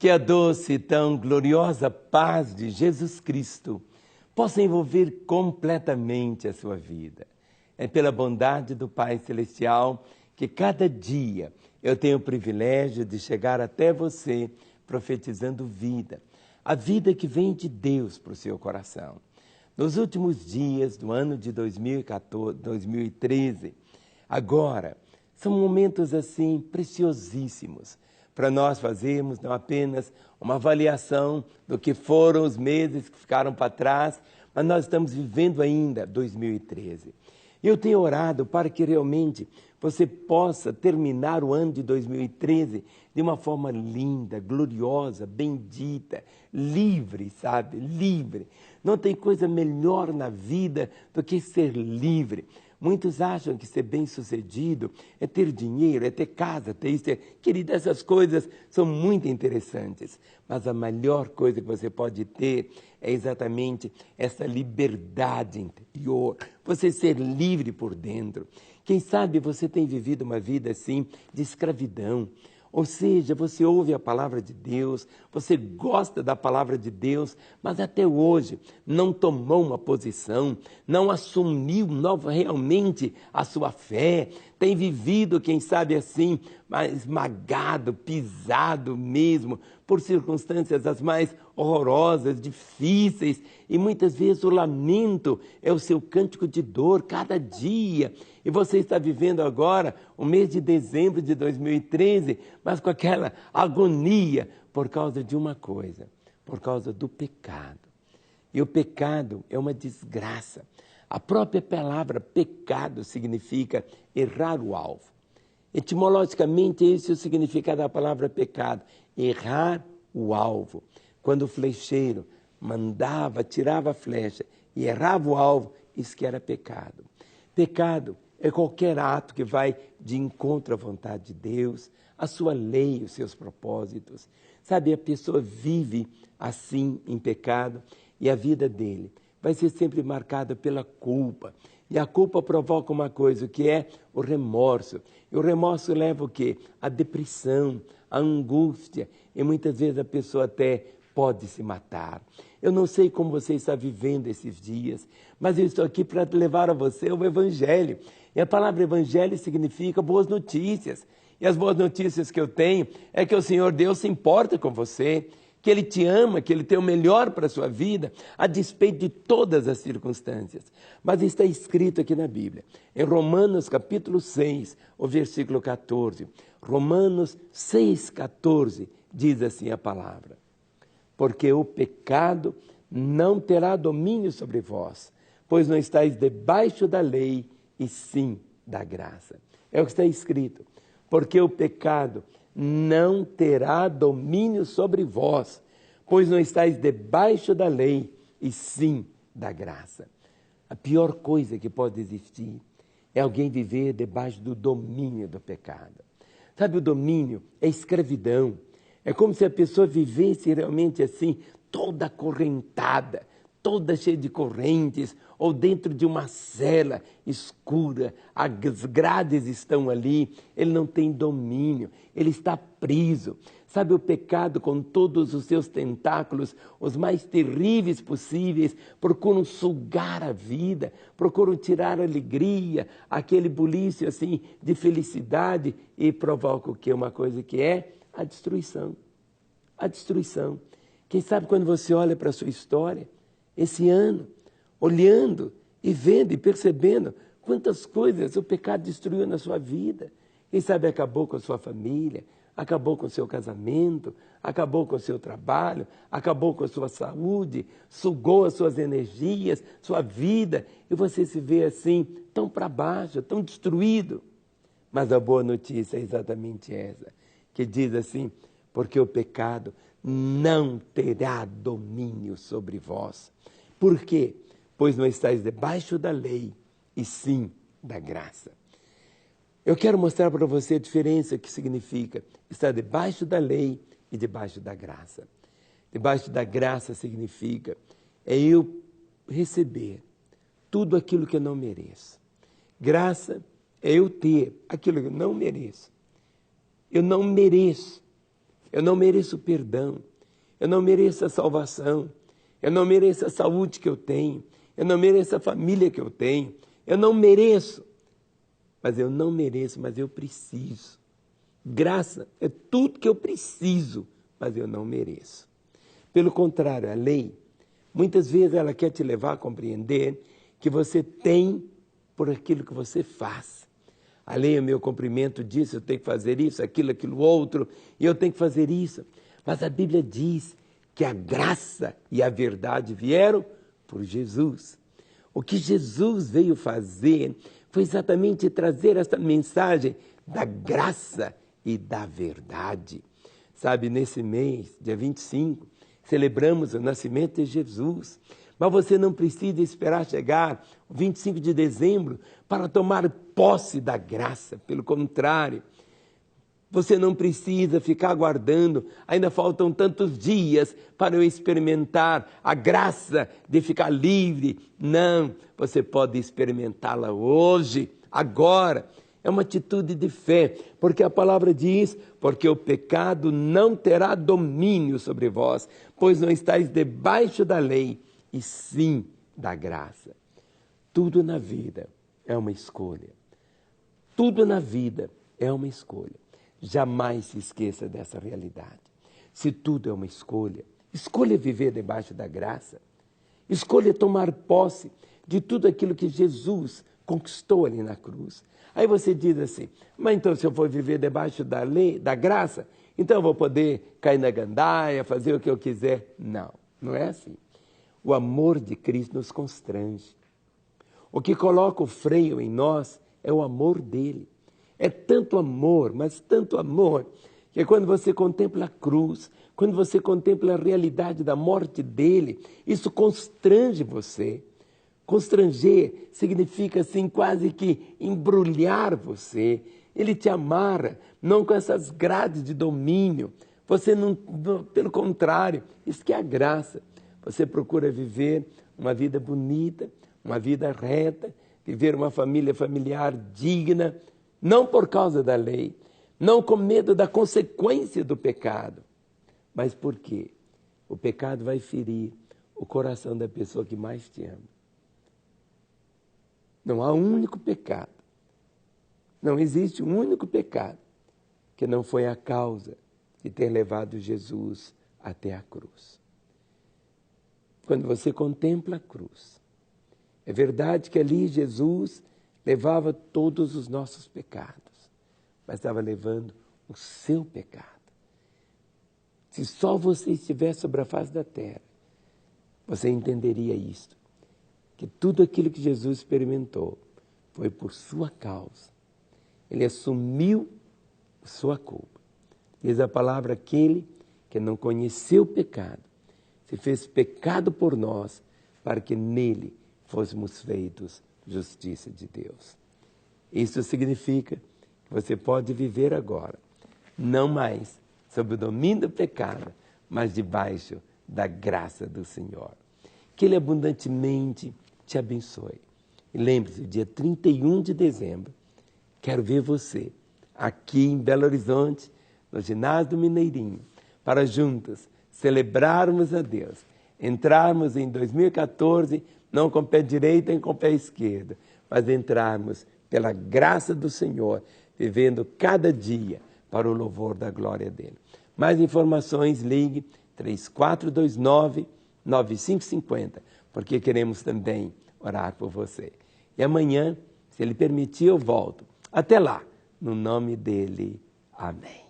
Que a doce e tão gloriosa paz de Jesus Cristo possa envolver completamente a sua vida. É pela bondade do Pai Celestial que cada dia eu tenho o privilégio de chegar até você profetizando vida. A vida que vem de Deus para o seu coração. Nos últimos dias do ano de 2013, agora, são momentos assim preciosíssimos para nós fazermos não apenas uma avaliação do que foram os meses que ficaram para trás, mas nós estamos vivendo ainda 2013. Eu tenho orado para que realmente você possa terminar o ano de 2013 de uma forma linda, gloriosa, bendita, livre, sabe? Livre. Não tem coisa melhor na vida do que ser livre. Muitos acham que ser bem-sucedido é ter dinheiro, é ter casa, ter isso. Querida, essas coisas são muito interessantes. Mas a melhor coisa que você pode ter é exatamente essa liberdade interior. Você ser livre por dentro. Quem sabe você tem vivido uma vida assim de escravidão. Ou seja, você ouve a palavra de Deus, você gosta da palavra de Deus, mas até hoje não tomou uma posição, não assumiu realmente a sua fé, tem vivido, quem sabe assim, esmagado, pisado mesmo, por circunstâncias as mais horrorosas, difíceis, e muitas vezes o lamento é o seu cântico de dor cada dia. E você está vivendo agora o mês de dezembro de 2013, mas com aquela agonia por causa de uma coisa, por causa do pecado. E o pecado é uma desgraça. A própria palavra pecado significa errar o alvo. Etimologicamente, esse é o significado da palavra pecado, errar o alvo. Quando o flecheiro tirava a flecha e errava o alvo, isso que era pecado. Pecado é qualquer ato que vai de encontro à vontade de Deus, à sua lei, os seus propósitos. Sabe, a pessoa vive assim em pecado e a vida dele vai ser sempre marcada pela culpa. E a culpa provoca uma coisa, que é o remorso. E o remorso leva o quê? A depressão, a angústia. E muitas vezes a pessoa até pode se matar. Eu não sei como você está vivendo esses dias, mas eu estou aqui para levar a você o Evangelho. E a palavra Evangelho significa boas notícias. E as boas notícias que eu tenho é que o Senhor Deus se importa com você, que Ele te ama, que Ele tem o melhor para a sua vida, a despeito de todas as circunstâncias. Mas está escrito aqui na Bíblia, em Romanos capítulo 6, o versículo 14. Romanos 6, 14, diz assim a palavra: porque o pecado não terá domínio sobre vós, pois não estáis debaixo da lei, e sim da graça. É o que está escrito. Porque o pecado não terá domínio sobre vós, pois não estáis debaixo da lei, e sim da graça. A pior coisa que pode existir é alguém viver debaixo do domínio do pecado. Sabe, o domínio é escravidão. É como se a pessoa vivesse realmente assim, toda acorrentada, toda cheia de correntes, ou dentro de uma cela escura, as grades estão ali, ele não tem domínio, ele está preso. Sabe, o pecado com todos os seus tentáculos, os mais terríveis possíveis, procuram sugar a vida, procuram tirar a alegria, aquele bulício assim de felicidade, e provoca o quê? Uma coisa que é a destruição. A destruição. Quem sabe quando você olha para a sua história, esse ano, olhando e vendo e percebendo quantas coisas o pecado destruiu na sua vida. Quem sabe acabou com a sua família, acabou com o seu casamento, acabou com o seu trabalho, acabou com a sua saúde, sugou as suas energias, sua vida, e você se vê assim, tão para baixo, tão destruído. Mas a boa notícia é exatamente essa, que diz assim: porque o pecado não terá domínio sobre vós. Por quê? Pois não estáis debaixo da lei, e sim da graça. Eu quero mostrar para você a diferença que significa estar debaixo da lei e debaixo da graça. Debaixo da graça significa eu receber tudo aquilo que eu não mereço. Graça é eu ter aquilo que eu não mereço. Eu não mereço. Eu não mereço perdão. Eu não mereço a salvação. Eu não mereço a saúde que eu tenho. Eu não mereço a família que eu tenho. Eu não mereço. Mas eu não mereço, mas eu preciso. Graça é tudo que eu preciso, mas eu não mereço. Pelo contrário, a lei, muitas vezes ela quer te levar a compreender que você tem por aquilo que você faz. A lei é o meu cumprimento disso, eu tenho que fazer isso, aquilo outro, e eu tenho que fazer isso. Mas a Bíblia diz que a graça e a verdade vieram por Jesus. O que Jesus veio fazer foi exatamente trazer essa mensagem da graça e da verdade. Sabe, nesse mês, dia 25, celebramos o nascimento de Jesus. Mas você não precisa esperar chegar o 25 de dezembro para tomar posse da graça. Pelo contrário, você não precisa ficar aguardando. Ainda faltam tantos dias para eu experimentar a graça de ficar livre. Não, você pode experimentá-la hoje, agora. É uma atitude de fé, porque a palavra diz, porque o pecado não terá domínio sobre vós, pois não estáis debaixo da lei, e sim da graça. Tudo na vida é uma escolha. Tudo na vida é uma escolha. Jamais se esqueça dessa realidade. Se tudo é uma escolha, escolha viver debaixo da graça. Escolha tomar posse de tudo aquilo que Jesus conquistou ali na cruz. Aí você diz assim, mas então se eu for viver debaixo da lei, da graça, então eu vou poder cair na gandaia, fazer o que eu quiser. Não, não é assim. O amor de Cristo nos constrange. O que coloca o freio em nós é o amor dele. É tanto amor, mas tanto amor, que quando você contempla a cruz, quando você contempla a realidade da morte dele, isso constrange você. Constranger significa assim quase que embrulhar você. Ele te amarra, não com essas grades de domínio. Você não, pelo contrário, isso que é a graça. Você procura viver uma vida bonita, uma vida reta, viver uma família familiar digna, não por causa da lei, não com medo da consequência do pecado, mas porque o pecado vai ferir o coração da pessoa que mais te ama. Não há um único pecado, não existe um único pecado que não foi a causa de ter levado Jesus até a cruz. Quando você contempla a cruz, é verdade que ali Jesus levava todos os nossos pecados, mas estava levando o seu pecado. Se só você estivesse sobre a face da terra, você entenderia isto. Que tudo aquilo que Jesus experimentou foi por sua causa. Ele assumiu sua culpa. Diz a palavra, aquele que não conheceu o pecado, se fez pecado por nós, para que nele fôssemos feitos justiça de Deus. Isso significa que você pode viver agora, não mais sob o domínio do pecado, mas debaixo da graça do Senhor. Que Ele abundantemente te abençoe. E lembre-se, dia 31 de dezembro, quero ver você aqui em Belo Horizonte, no ginásio do Mineirinho, para juntos celebrarmos a Deus, entrarmos em 2014, não com o pé direito nem com o pé esquerdo, mas entrarmos pela graça do Senhor, vivendo cada dia para o louvor da glória dele. Mais informações, ligue 3429-9550, porque queremos também orar por você. E amanhã, se Ele permitir, eu volto. Até lá, no nome dele. Amém.